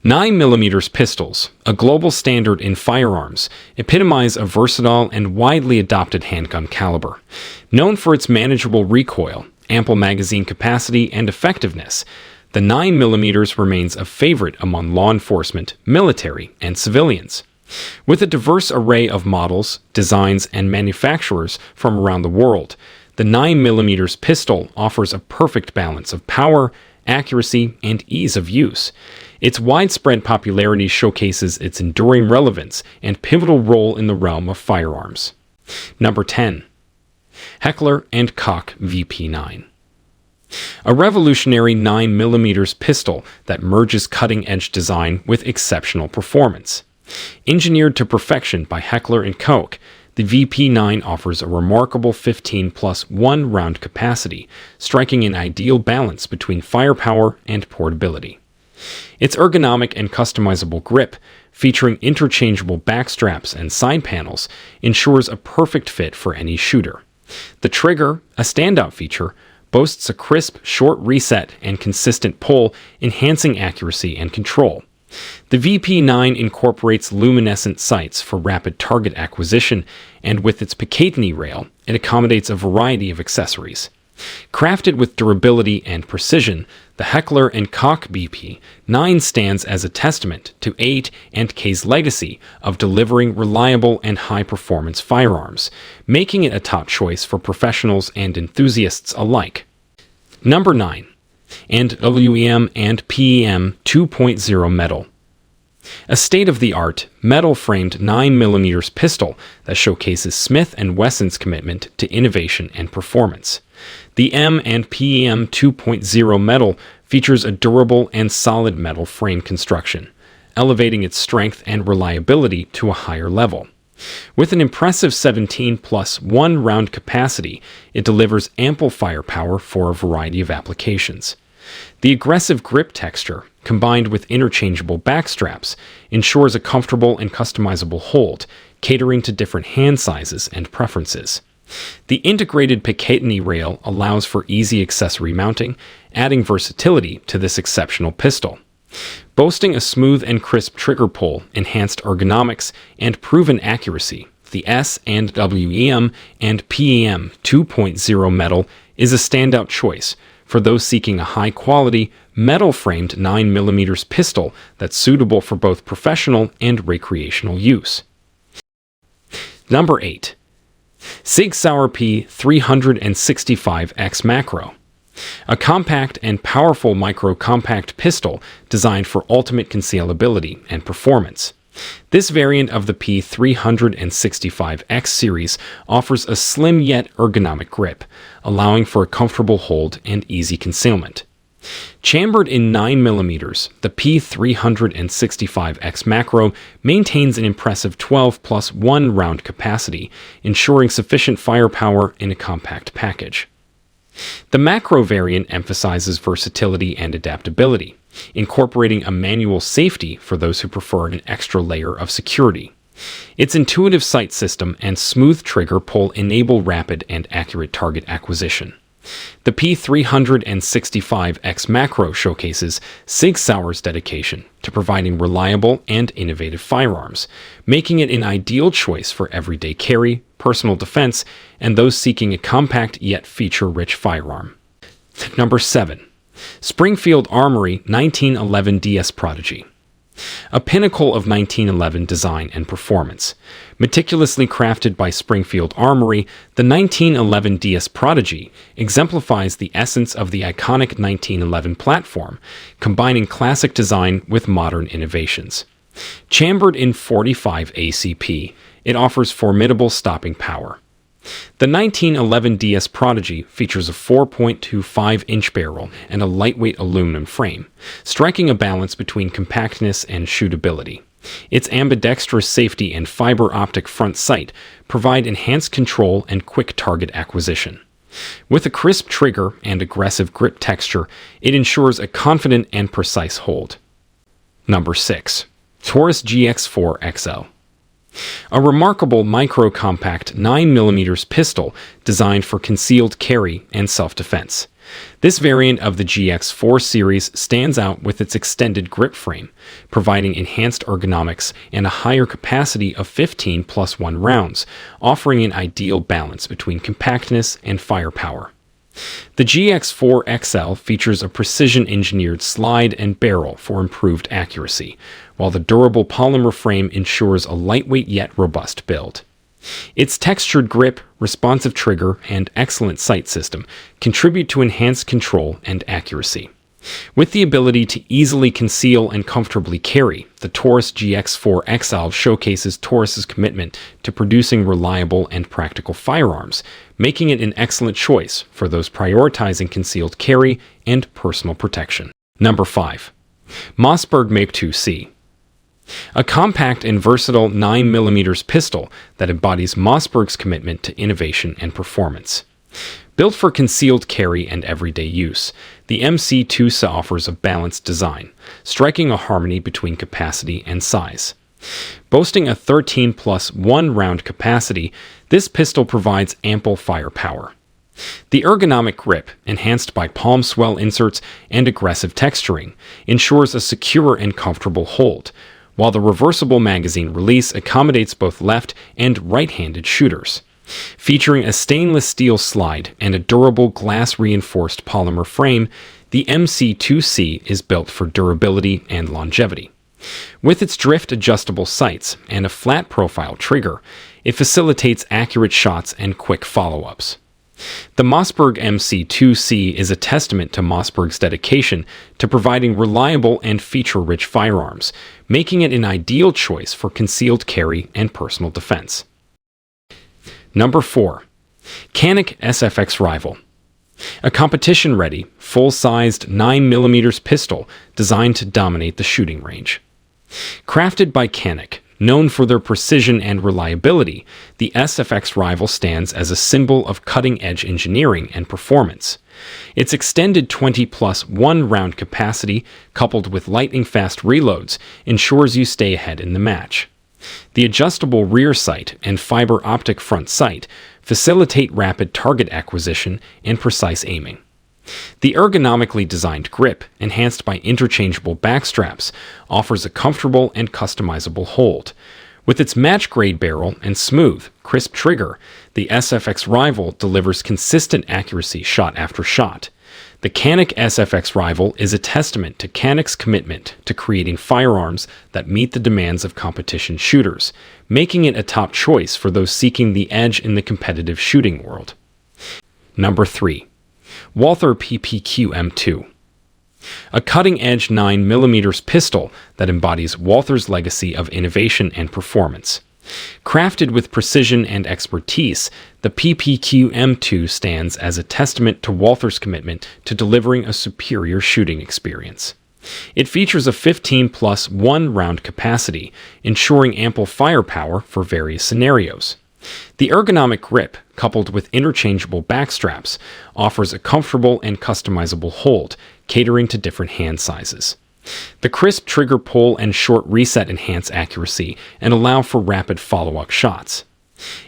9mm pistols, a global standard in firearms, epitomize a versatile and widely adopted handgun caliber. Known for its manageable recoil, ample magazine capacity, and effectiveness, the 9mm remains a favorite among law enforcement, military, and civilians. With a diverse array of models, designs, and manufacturers from around the world, the 9mm pistol offers a perfect balance of power, accuracy, and ease of use. Its widespread popularity showcases its enduring relevance and pivotal role in the realm of firearms. Number 10. Heckler Koch VP9. A revolutionary 9mm pistol that merges cutting-edge design with exceptional performance. Engineered to perfection by Heckler & Koch, the VP9 offers a remarkable 15+1 round capacity, striking an ideal balance between firepower and portability. Its ergonomic and customizable grip, featuring interchangeable backstraps and side panels, ensures a perfect fit for any shooter. The trigger, a standout feature, boasts a crisp, short reset and consistent pull, enhancing accuracy and control. The VP9 incorporates luminescent sights for rapid target acquisition, and with its Picatinny rail, it accommodates a variety of accessories. Crafted with durability and precision, the Heckler & Koch VP9 stands as a testament to A&K's legacy of delivering reliable and high-performance firearms, making it a top choice for professionals and enthusiasts alike. Number 9. S&W M&P M2.0 Metal. A state-of-the-art, metal-framed 9mm pistol that showcases Smith & Wesson's commitment to innovation and performance. The M&P M2.0 Metal features a durable and solid metal frame construction, elevating its strength and reliability to a higher level. With an impressive 17+1 round capacity, it delivers ample firepower for a variety of applications. The aggressive grip texture, combined with interchangeable backstraps, ensures a comfortable and customizable hold, catering to different hand sizes and preferences. The integrated Picatinny rail allows for easy accessory mounting, adding versatility to this exceptional pistol. Boasting a smooth and crisp trigger pull, enhanced ergonomics, and proven accuracy, the S&W M&P M2.0 Metal is a standout choice for those seeking a high-quality, metal-framed 9mm pistol that's suitable for both professional and recreational use. Number 8. Sauer P365X Macro. A compact and powerful micro-compact pistol designed for ultimate concealability and performance. This variant of the P365X series offers a slim yet ergonomic grip, allowing for a comfortable hold and easy concealment. Chambered in 9mm, the P365X Macro maintains an impressive 12+1 round capacity, ensuring sufficient firepower in a compact package. The Macro variant emphasizes versatility and adaptability, incorporating a manual safety for those who prefer an extra layer of security. Its intuitive sight system and smooth trigger pull enable rapid and accurate target acquisition. The P365X Macro showcases Sig Sauer's dedication to providing reliable and innovative firearms, making it an ideal choice for everyday carry, personal defense, and those seeking a compact yet feature-rich firearm. Number 7. Springfield Armory 1911 DS Prodigy. A pinnacle of 1911 design and performance. Meticulously crafted by Springfield Armory, the 1911 DS Prodigy exemplifies the essence of the iconic 1911 platform, combining classic design with modern innovations. Chambered in 45 ACP, it offers formidable stopping power. The 1911 DS Prodigy features a 4.25-inch barrel and a lightweight aluminum frame, striking a balance between compactness and shootability. Its ambidextrous safety and fiber optic front sight provide enhanced control and quick target acquisition. With a crisp trigger and aggressive grip texture, it ensures a confident and precise hold. Number 6. Taurus GX4XL. A remarkable micro-compact 9mm pistol designed for concealed carry and self-defense. This variant of the GX4 series stands out with its extended grip frame, providing enhanced ergonomics and a higher capacity of 15+1 rounds, offering an ideal balance between compactness and firepower. The GX4XL features a precision-engineered slide and barrel for improved accuracy, while the durable polymer frame ensures a lightweight yet robust build. Its textured grip, responsive trigger, and excellent sight system contribute to enhanced control and accuracy. With the ability to easily conceal and comfortably carry, the Taurus GX4XL showcases Taurus's commitment to producing reliable and practical firearms, making it an excellent choice for those prioritizing concealed carry and personal protection. Number 5. Mossberg Mc2c. A compact and versatile 9mm pistol that embodies Mossberg's commitment to innovation and performance. Built for concealed carry and everyday use, the MC2c offers a balanced design, striking a harmony between capacity and size. Boasting a 13+1 round capacity, this pistol provides ample firepower. The ergonomic grip, enhanced by palm swell inserts and aggressive texturing, ensures a secure and comfortable hold, while the reversible magazine release accommodates both left and right-handed shooters. Featuring a stainless steel slide and a durable glass-reinforced polymer frame, the MC2c is built for durability and longevity. With its drift-adjustable sights and a flat-profile trigger, it facilitates accurate shots and quick follow-ups. The Mossberg MC2c is a testament to Mossberg's dedication to providing reliable and feature-rich firearms, making it an ideal choice for concealed carry and personal defense. Number 4. Canik SFX Rival. A competition-ready, full-sized 9mm pistol designed to dominate the shooting range. Crafted by Canik, known for their precision and reliability, the SFX Rival stands as a symbol of cutting-edge engineering and performance. Its extended 20+1 round capacity, coupled with lightning-fast reloads, ensures you stay ahead in the match. The adjustable rear sight and fiber optic front sight facilitate rapid target acquisition and precise aiming. The ergonomically designed grip, enhanced by interchangeable backstraps, offers a comfortable and customizable hold. With its match-grade barrel and smooth, crisp trigger, the SFX Rival delivers consistent accuracy shot after shot. The Canik SFX Rival is a testament to Canik's commitment to creating firearms that meet the demands of competition shooters, making it a top choice for those seeking the edge in the competitive shooting world. Number 3. Walther PPQ M2. A cutting-edge 9mm pistol that embodies Walther's legacy of innovation and performance. Crafted with precision and expertise, the PPQ M2 stands as a testament to Walther's commitment to delivering a superior shooting experience. It features a 15+1 round capacity, ensuring ample firepower for various scenarios. The ergonomic grip, coupled with interchangeable backstraps, offers a comfortable and customizable hold, catering to different hand sizes. The crisp trigger pull and short reset enhance accuracy and allow for rapid follow-up shots.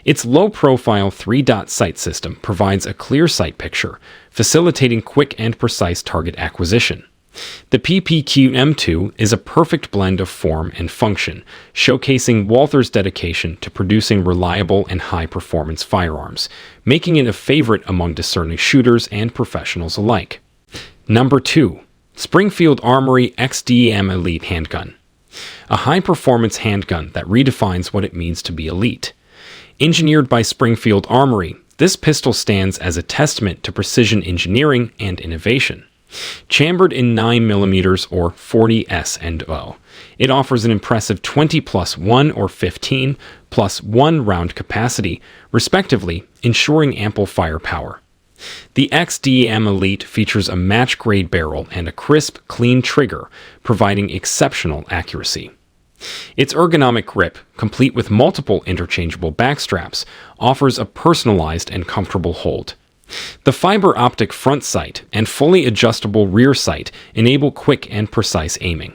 Its low-profile 3-dot sight system provides a clear sight picture, facilitating quick and precise target acquisition. The PPQ M2 is a perfect blend of form and function, showcasing Walther's dedication to producing reliable and high-performance firearms, making it a favorite among discerning shooters and professionals alike. Number 2. Springfield Armory XDM Elite Handgun. A high-performance handgun that redefines what it means to be elite. Engineered by Springfield Armory, this pistol stands as a testament to precision engineering and innovation. Chambered in 9mm or 40 S&W, it offers an impressive 20+1 or 15+1 round capacity, respectively, ensuring ample firepower. The XDM Elite features a match-grade barrel and a crisp, clean trigger, providing exceptional accuracy. Its ergonomic grip, complete with multiple interchangeable backstraps, offers a personalized and comfortable hold. The fiber optic front sight and fully adjustable rear sight enable quick and precise aiming.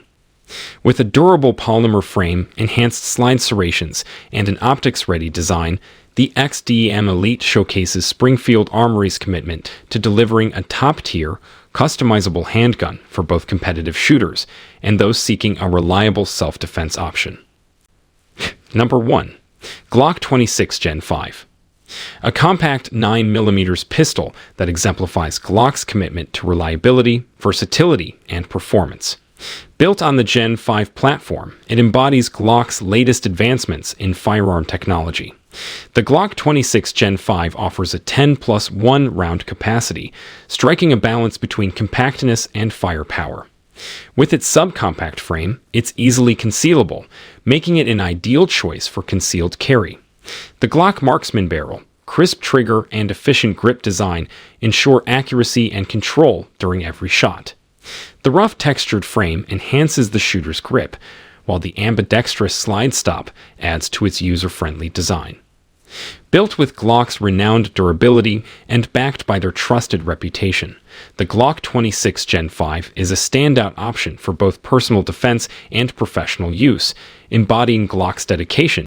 With a durable polymer frame, enhanced slide serrations, and an optics-ready design, the XDM Elite showcases Springfield Armory's commitment to delivering a top-tier, customizable handgun for both competitive shooters and those seeking a reliable self-defense option. Number 1. Glock 26 Gen 5. A compact 9mm pistol that exemplifies Glock's commitment to reliability, versatility, and performance. Built on the Gen 5 platform, it embodies Glock's latest advancements in firearm technology. The Glock 26 Gen 5 offers a 10+1 round capacity, striking a balance between compactness and firepower. With its subcompact frame, it's easily concealable, making it an ideal choice for concealed carry. The Glock marksman barrel, crisp trigger, and efficient grip design ensure accuracy and control during every shot. The rough textured frame enhances the shooter's grip, while the ambidextrous slide stop adds to its user-friendly design. Built with Glock's renowned durability and backed by their trusted reputation, the Glock 26 Gen 5 is a standout option for both personal defense and professional use, embodying Glock's dedication